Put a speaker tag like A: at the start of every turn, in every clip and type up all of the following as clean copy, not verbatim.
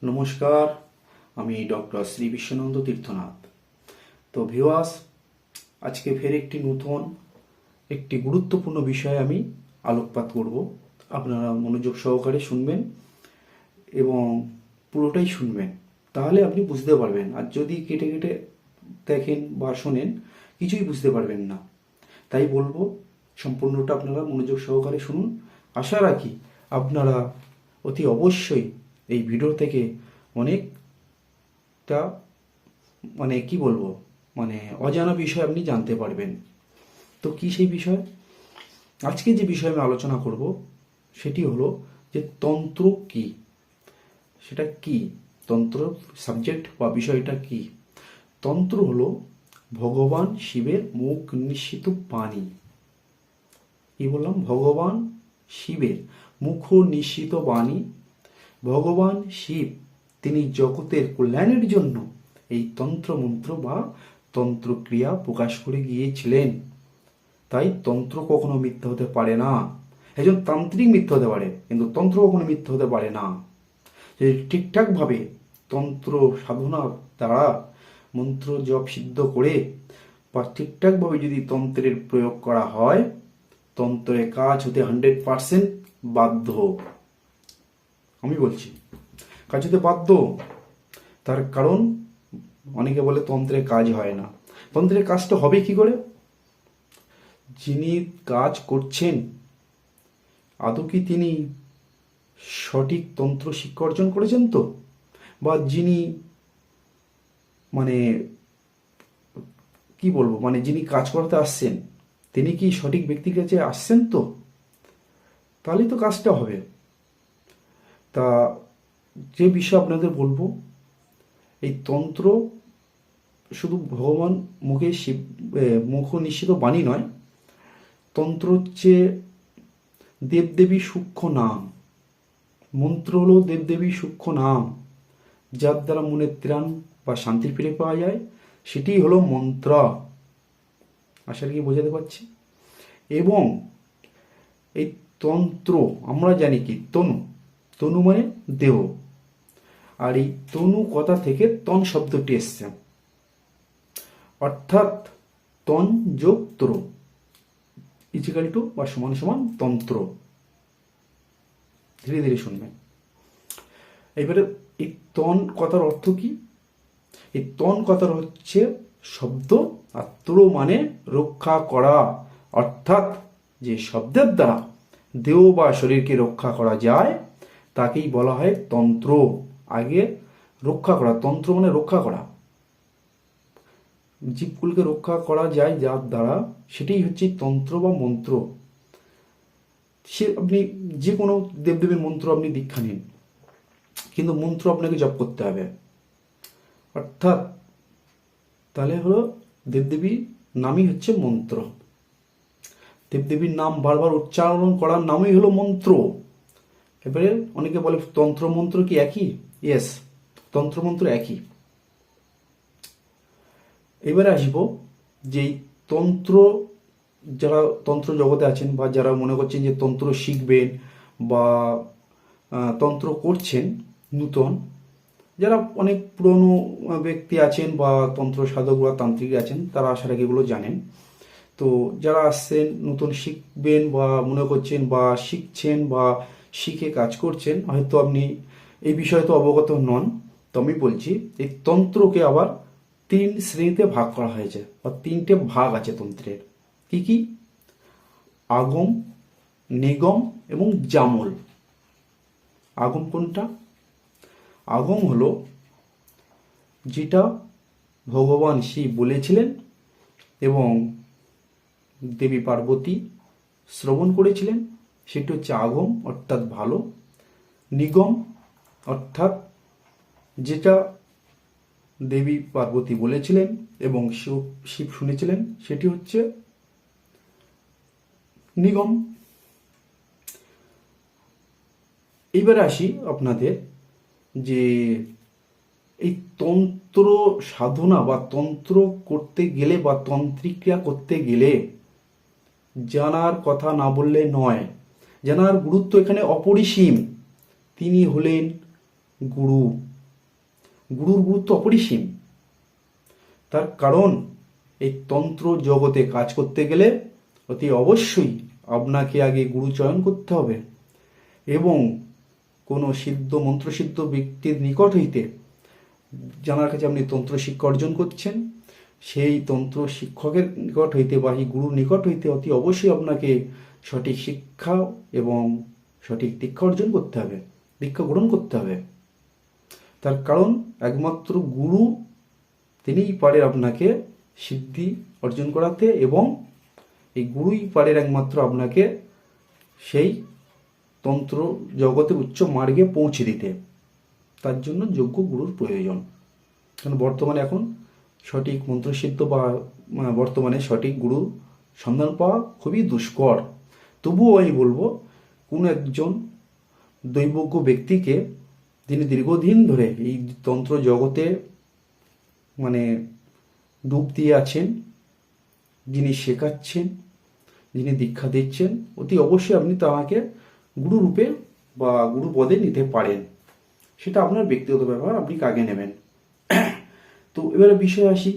A: নমস্কার, আমি ডক্টর শ্রী বিশ্বনন্দ তীর্থনাথ। তো ভিউয়ার্স, আজকে ফের একটি গুরুত্বপূর্ণ বিষয়ে আমি আলোকপাত করব। আপনারা মনোযোগ সহকারে শুনবেন এবং পুরোটাই শুনবেন, তাহলে আপনি বুঝতে পারবেন। আর যদি কেটে কেটে দেখেন বা শোনেন, কিছুই বুঝতে পারবেন না। তাই বলবো, সম্পূর্ণটা আপনারা মনোযোগ সহকারে শুনুন। আশা রাখি আপনারা অতি অবশ্যই এই ভিডিও থেকে অনেকটা কি বলবো, অজানা বিষয় আপনি জানতে পারবেন। তো কি সেই বিষয়? আজকে যে বিষয়ে আমি আলোচনা করব সেটি হলো যে তন্ত্র কি, সেটা কি, তন্ত্র সাবজেক্ট বা বিষয়টা কি। তন্ত্র হলো ভগবান শিবের মুখ নিঃসৃত বাণী। কি বললাম? ভগবান শিবের মুখ নিঃসৃত বাণী। ভগবান শিব তিনি জগতের কল্যাণের জন্য এই তন্ত্রমন্ত্র বা তন্ত্রক্রিয়া প্রকাশ করে গিয়েছিলেন। তাই তন্ত্র কখনো মিথ্যা হতে পারে না। একজন তান্ত্রিক মিথ্যা হতে পারে, কিন্তু তন্ত্র কখনো মিথ্যা হতে পারে না। যদি ঠিকঠাকভাবে তন্ত্র সাধনার দ্বারা মন্ত্র জপ সিদ্ধ করে বা ঠিকঠাকভাবে যদি তন্ত্রের প্রয়োগ করা হয়, তন্ত্রের কাজ হতে 100% বাধ্য। আমি বলছি কাজ হতে বাধ্য। তার কারণ অনেকে বলে তন্ত্রের কাজ হয় না। তন্ত্রের কাজটা হবে কি করে? যিনি কাজ করছেন আদৌ কি তিনি সঠিক তন্ত্র শিক্ষা অর্জন করেছেন তো? বা যিনি কি বলবো, যিনি কাজ করতে আসছেন তিনি কি সঠিক ব্যক্তির কাছে আসছেন তো? তাহলেই তো কাজটা হবে। তা যে বিষয় আপনাদের বলবো, এই তন্ত্র শুধু ভগবান মুখ নিঃসৃত বাণী নয়। তন্ত্র হচ্ছে দেবদেবী সূক্ষ্ম নাম। মন্ত্র হলো দেবদেবী সূক্ষ্ম নাম, যার দ্বারা মনের ত্রাণ বা শান্তির ফিরে পাওয়া যায়, সেটি হলো মন্ত্র। আশা কি বোঝাতে পারছি? এবং এই তন্ত্র আমরা জানি কি, তনু। তনু মানে দেহ। আর এই তনু কথা থেকে তন শব্দটি এসছে, অর্থাৎ তন যোগ ত্র ইজিক্যাল টু বা সমান সমান তন্ত্র। ধীরে ধীরে শুনবেন। এবারে এই তন কথার অর্থ কি? এই তন কথার হচ্ছে শব্দ, আর ত্র মানে রক্ষা করা। অর্থাৎ যে শব্দের দ্বারা দেহ বা শরীরকে রক্ষা করা যায় তাকেই বলা হয় তন্ত্র। আগে রক্ষা করা, তন্ত্র মানে রক্ষা করা। জীবগুলোকে রক্ষা করা যায় যার দ্বারা, সেটাই হচ্ছে তন্ত্র বা মন্ত্র। সে আপনি যে কোনো দেবদেবীর মন্ত্র আপনি দীক্ষা নিন, কিন্তু মন্ত্র আপনাকে জপ করতে হবে। অর্থাৎ তাহলে হলো দেবদেবীর নামই হচ্ছে মন্ত্র। দেবদেবীর নাম বারবার উচ্চারণ করার নামই হলো মন্ত্র। এবারে অনেকে বলে তন্ত্র মন্ত্র কি একই? ইয়েস, তন্ত্র মন্ত্র একই। এবারে আসবো যে তন্ত্র, যারা তন্ত্র জগতে আছেন বা যারা মনে করছেন যে তন্ত্র শিখবেন বা তন্ত্র করছেন নূতন, যারা অনেক পুরনো ব্যক্তি আছেন বা তন্ত্র সাধক বা তান্ত্রিক আছেন, তারা আশা রাখি এগুলো জানেন। তো যারা আসছেন নতুন শিখবেন বা মনে করছেন বা শিখছেন বা শিখে কাজ করছেন, হয়তো আপনি এই বিষয়ে তো অবগত নন। তো আমি বলছি, এই তন্ত্রকে আবার 3 শ্রেণীতে ভাগ করা হয়েছে বা 3টে ভাগ আছে তন্ত্রের। কি কি? আগম, নিগম এবং জামল। আগম কোনটা? আগম হলো যেটা ভগবান শিব বলেছিলেন এবং দেবী পার্বতী শ্রবণ করেছিলেন, সেটি হচ্ছে আগম, অর্থাৎ ভালো। নিগম অর্থাৎ যেটা দেবী পার্বতী বলেছিলেন এবং শিব শুনেছিলেন, সেটি হচ্ছে নিগম। এইবারে আসি আপনাদের যে এই তন্ত্র সাধনা বা তন্ত্র করতে গেলে বা তন্ত্রিক ক্রিয়া করতে গেলে জানার কথা না বললে নয়। জানার গুরুত্ব এখানে অপরিসীম। তিনি হলেন গুরু। গুরুর গুরুত্ব অপরিসীম। তার কারণ এই তন্ত্র জগতে কাজ করতে গেলে অতি অবশ্যই আপনাকে আগে গুরু চয়ন করতে হবে এবং কোনো সিদ্ধ মন্ত্রসিদ্ধ ব্যক্তির নিকট হইতে, যার কাছে আপনি তন্ত্র শিক্ষা অর্জন করছেন, সেই তন্ত্র শিক্ষকের নিকট হইতে বা এই গুরুর নিকট হইতে অতি অবশ্যই আপনাকে সঠিক শিক্ষা এবং সঠিক দীক্ষা অর্জন করতে হবে, দীক্ষা গ্রহণ করতে হবে। তার কারণ একমাত্র গুরু তিনিই পারেন আপনাকে সিদ্ধি অর্জন করাতে এবং এই গুরুই পারেন একমাত্র আপনাকে সেই তন্ত্র জগতের উচ্চ মার্গে পৌঁছে দিতে। তার জন্য যোগ্য গুরুর প্রয়োজন। কারণ বর্তমানে এখন সঠিক মন্ত্রসিদ্ধ বা বর্তমানে সঠিক গুরু সন্ধান পাওয়া খুবই দুষ্কর। তবুও আমি বলবো কোনো একজন দৈবজ্ঞ ব্যক্তিকে, যিনি দীর্ঘদিন ধরে এই তন্ত্র জগতে ডুব দিয়ে আছেন, যিনি শেখাচ্ছেন, যিনি দীক্ষা দিচ্ছেন, অতি অবশ্যই আপনি তাকে গুরু রূপে বা গুরু পদে নিতে পারেন। সেটা আপনার ব্যক্তিগত ব্যাপার, আপনি কাকে নেবেন। তো এবারে বিষয় আসি,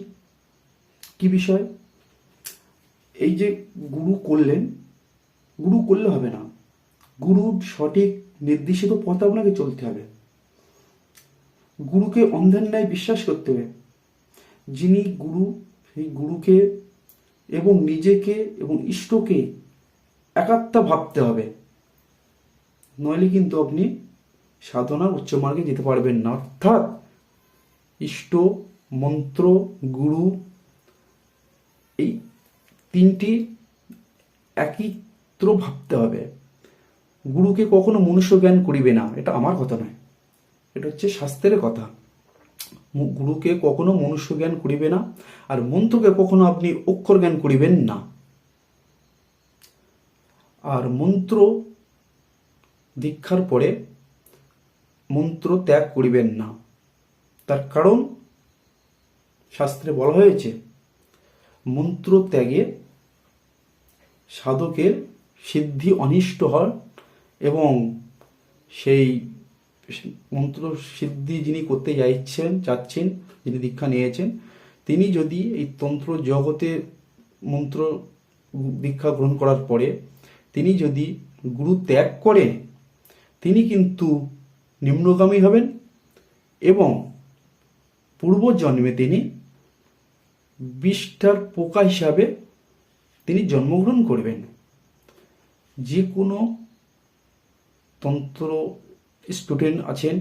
A: কি বিষয়? এই যে গুরু করলেন, গুরু করলে হবে না, গুরুর সঠিক নির্দেশিত পথে আপনাকে চলতে হবে। গুরুকে অন্ধের ন্যায় বিশ্বাস করতে হবে। যিনি গুরু, সেই গুরুকে এবং নিজেকে এবং ইষ্টকে একাত্মা ভাবতে হবে, নইলে কিন্তু আপনি সাধনার উচ্চ মার্গে যেতে পারবেন না। অর্থাৎ ইষ্ট, মন্ত্র, গুরু এই তিনটি একত্র ভাবতে হবে। গুরুকে কখনো মনুষ্য জ্ঞান করিবে না, এটা আমার কথা নয়, এটা হচ্ছে শাস্ত্রের কথা। গুরুকে কখনো মনুষ্য জ্ঞান করিবে না, আর মন্ত্রকে কখনো আপনি অক্ষর জ্ঞান করিবেন না। আর মন্ত্র দীক্ষার পরে মন্ত্র ত্যাগ করিবেন না। তার কারণ শাস্ত্রে বলা হয়েছে মন্ত্র ত্যাগে সাধকের সিদ্ধি অনিষ্ট হয় এবং সেই মন্ত্র সিদ্ধি যিনি করতে চাচ্ছেন, যিনি দীক্ষা নিয়েছেন, তিনি যদি এই তন্ত্র জগতে মন্ত্র দীক্ষা গ্রহণ করার পরে তিনি যদি গুরু ত্যাগ করেন, তিনি কিন্তু নিম্নগামী হবেন এবং পূর্বজন্মে তিনি বিষ্ঠার পোকা হিসাবে তিনি জন্মগ্রহণ করবেন। যে কোনো তন্ত্র স্টুডেন্ট আছেন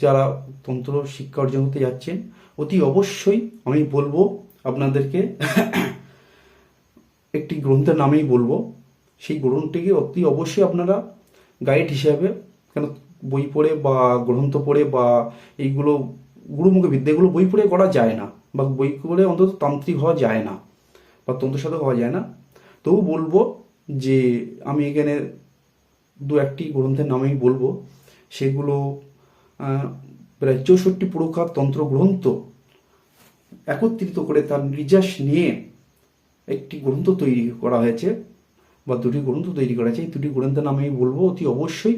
A: যারা তন্ত্র শিক্ষা অর্জন করতে যাচ্ছেন, অতি অবশ্যই আমি বলবো আপনাদেরকে একটি গ্রন্থের নামেই বলবো, সেই গ্রন্থটিকে অতি অবশ্যই আপনারা গাইড হিসাবে, কেন বই পড়ে বা গ্রন্থ পড়ে বা এইগুলো গুরুমুখী বিদ্যাগুলো বই পড়ে করা যায় না, বা বই পড়ে অন্তত তান্ত্রিক হওয়া যায় না বা তন্ত্র সাধক হওয়া যায় না। তবু বলবো যে আমি এখানে দু একটি গ্রন্থের নামেই বলবো, সেগুলো প্রায় 64 প্রকার তন্ত্র গ্রন্থ একত্রিত করে তার নির্যাস নিয়ে একটি গ্রন্থ তৈরি করা হয়েছে বা দুটি গ্রন্থ তৈরি করা হয়েছে। এই দুটি গ্রন্থের নাম আমি বলবো, অতি অবশ্যই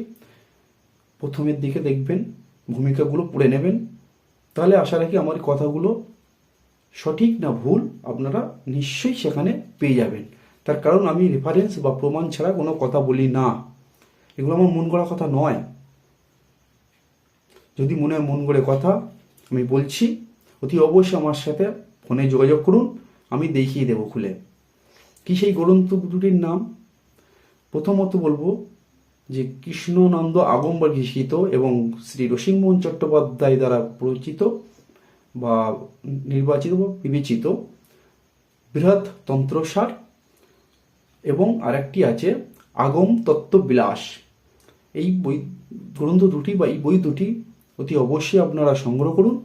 A: প্রথমের দিকে দেখবেন, ভূমিকাগুলো পড়ে নেবেন, তাহলে আশা রাখি আমার কথাগুলো সঠিক না ভুল আপনারা নিশ্চয়ই সেখানে পেয়ে যাবেন। তার কারণ আমি রেফারেন্স বা প্রমাণ ছাড়া কোনো কথা বলি না, এগুলো আমার মন গড়া কথা নয়। যদি মনে হয় মন গড়ে কথা আমি বলছি, অতি অবশ্যই আমার সাথে ফোনে যোগাযোগ করুন, আমি দেখিয়ে দেবো খুলে। কি সেই গ্রন্থ দুটির নাম? প্রথমত বলবো যে কৃষ্ণনন্দ আগম্বর ঘোষিত এবং শ্রী রসিকমোহন চট্টোপাধ্যায় দ্বারা প্রচিত বা নির্বাচিত বা বিবেচিত বৃহৎ তন্ত্রসার, এবং আরেকটি আছে আগম তত্ত্ব বিলাস। এই বই গ্রন্থ দুটি বা এই বই দুটি অতি অবশ্যই আপনারা সংগ্রহ করুন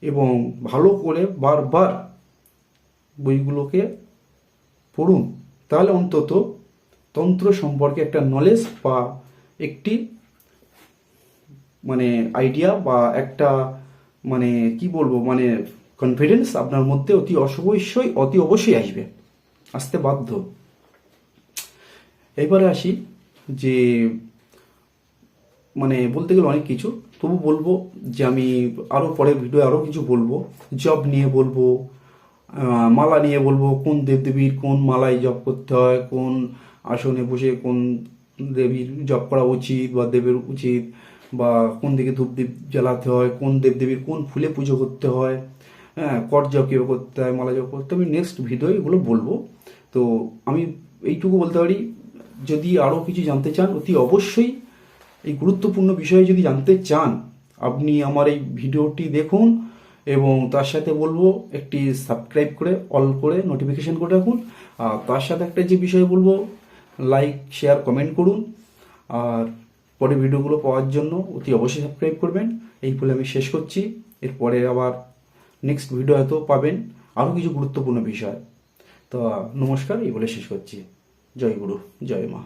A: এবং ভালো করে বারবার বইগুলোকে পড়ুন, তাহলে অন্তত তন্ত্র সম্পর্কে একটা নলেজ বা একটি আইডিয়া বা একটা কি বলবো কনফিডেন্স আপনার মধ্যে অতি অবশ্যই আসতে বাধ্য। এবারে আসি যে বলতে গেলে অনেক কিছু, তবু বলবো যে আমি আরও পরে ভিডিও আরও কিছু বলবো, জব নিয়ে বলবো, মালা নিয়ে বলবো, কোন দেবদেবীর কোন মালায় জপ করতে হয়, কোন আসনে বসে কোন দেবীর জপ করা উচিত বা দেবের উচিত, বা কোন দিকে ধূপ দীপ জ্বালাতে হয়, কোন দেবদেবীর কোন ফুলে পুজো করতে হয়, হ্যাঁ, কর জপ কীভাবে করতে হয়, মালা জপ করতে হয়, আমি নেক্সট ভিডিও এগুলো বলবো। তো আমি এইটুকু বলতে পারি, যদি আরও কিছু জানতে চান অতি অবশ্যই এই গুরুত্বপূর্ণ বিষয়ে যদি জানতে চান, আপনি আমার এই ভিডিওটি দেখুন এবং তার সাথে বলবো একটি সাবস্ক্রাইব করে অল করে নোটিফিকেশন করে রাখুন। আর তার সাথে একটা যে বিষয় বলবো, লাইক শেয়ার কমেন্ট করুন। আর পরে ভিডিওগুলো পাওয়ার জন্য অতি অবশ্যই সাবস্ক্রাইব করবেন। এই বলে আমি শেষ করছি। এরপরে আবার নেক্সট ভিডিও হয়তো পাবেন আরও কিছু গুরুত্বপূর্ণ বিষয়। তো নমস্কার, এই বলে শেষ করছি। জয় গুরু, জয় মা।